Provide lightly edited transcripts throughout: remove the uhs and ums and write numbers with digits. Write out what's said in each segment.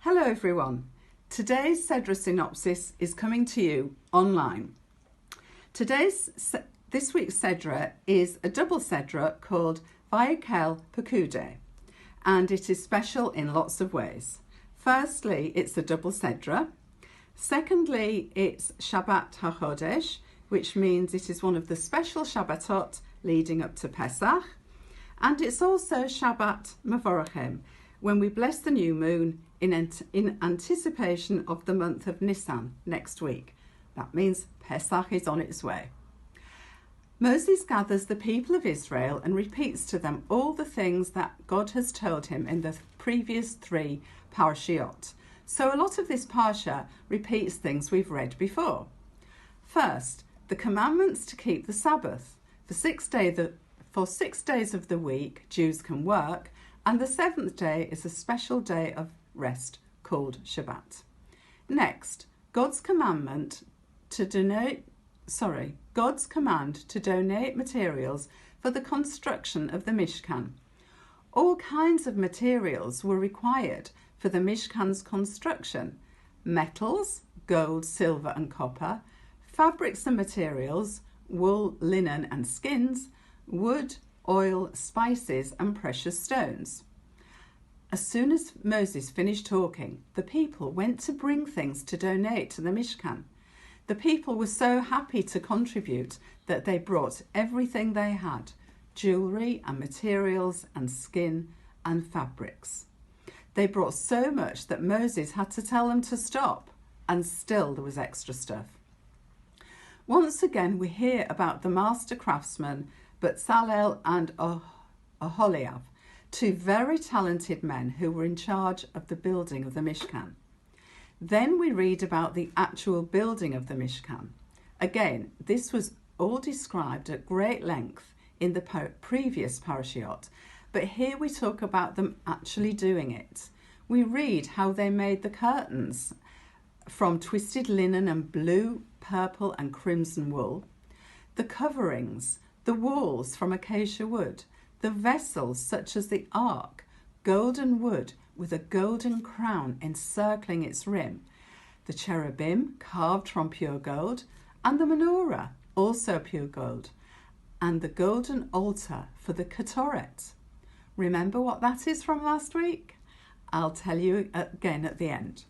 Hello everyone. Today's Sedra synopsis is coming to you online. This week's Sedra is a double Sedra called Vayakhel-Pekudei, and it is special in lots of ways. Firstly, it's a double Sedra. Secondly, it's Shabbat HaChodesh, which means it is one of the special Shabbatot leading up to Pesach. And it's also Shabbat Mevorachim, when we bless the new moon in anticipation of the month of Nisan next week. That means Pesach is on its way. Moses gathers the people of Israel and repeats to them all the things that God has told him in the previous 3 parashiot. So a lot of this parsha repeats things we've read before. First, the commandments to keep the Sabbath. For 6 days of the week, Jews can work, and the 7th day is a special day of rest called Shabbat. Next, God's command to donate materials for the construction of the Mishkan. All kinds of materials were required for the Mishkan's construction: metals, gold, silver and copper, fabrics and materials, wool, linen and skins, wood, oil, spices and precious stones. As soon as Moses finished talking, the people went to bring things to donate to the Mishkan. The people were so happy to contribute that they brought everything they had: jewellery and materials and skin and fabrics. They brought so much that Moses had to tell them to stop, and still there was extra stuff. Once again we hear about the master craftsmen Vayakhel and Aholiab, 2 very talented men who were in charge of the building of the Mishkan. Then we read about the actual building of the Mishkan. Again, this was all described at great length in the previous parashiot, but here we talk about them actually doing it. We read how they made the curtains from twisted linen and blue, purple and crimson wool, the coverings, the walls from acacia wood, the vessels such as the ark, golden wood with a golden crown encircling its rim, the cherubim carved from pure gold, and the menorah, also pure gold, and the golden altar for the ketoret. Remember what that is from last week? I'll tell you again at the end.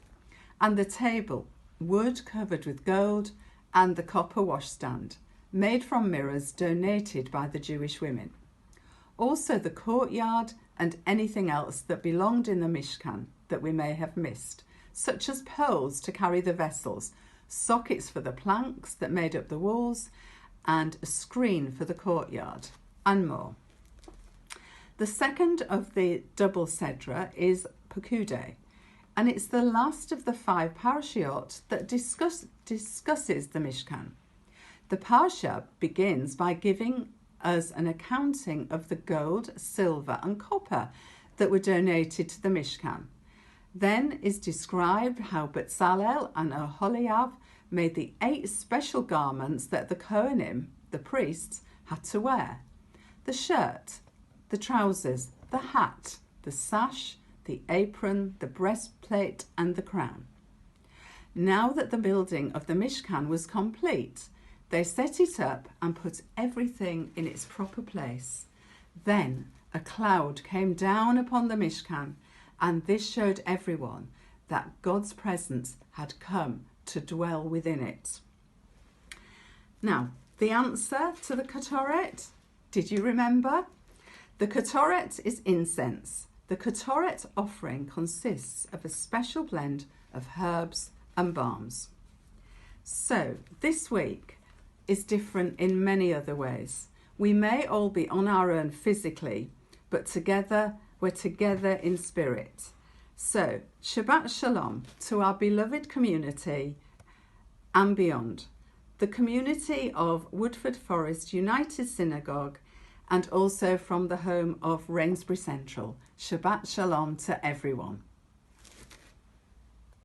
And the table, wood covered with gold, and the copper washstand, made from mirrors donated by the Jewish women. Also the courtyard and anything else that belonged in the Mishkan that we may have missed, such as poles to carry the vessels, sockets for the planks that made up the walls, and a screen for the courtyard, and more. The second of the double Sedra is Pekudei, and it's the last of the 5 parashiot that discusses the Mishkan. The parsha begins by giving us an accounting of the gold, silver and copper that were donated to the Mishkan. Then is described how Vayakhel and Aholiab made the 8 special garments that the Kohanim, the priests, had to wear: the shirt, the trousers, the hat, the sash, the apron, the breastplate and the crown. Now that the building of the Mishkan was complete, they set it up and put everything in its proper place. Then a cloud came down upon the Mishkan, and this showed everyone that God's presence had come to dwell within it. Now, the answer to the ketoret, did you remember? The ketoret is incense. The ketoret offering consists of a special blend of herbs and balms. So this week is different in many other ways. We may all be on our own physically, but we're together in spirit. So Shabbat Shalom to our beloved community and beyond, the community of Woodford Forest United Synagogue, and also from the home of Rainsbury Central. Shabbat Shalom to everyone.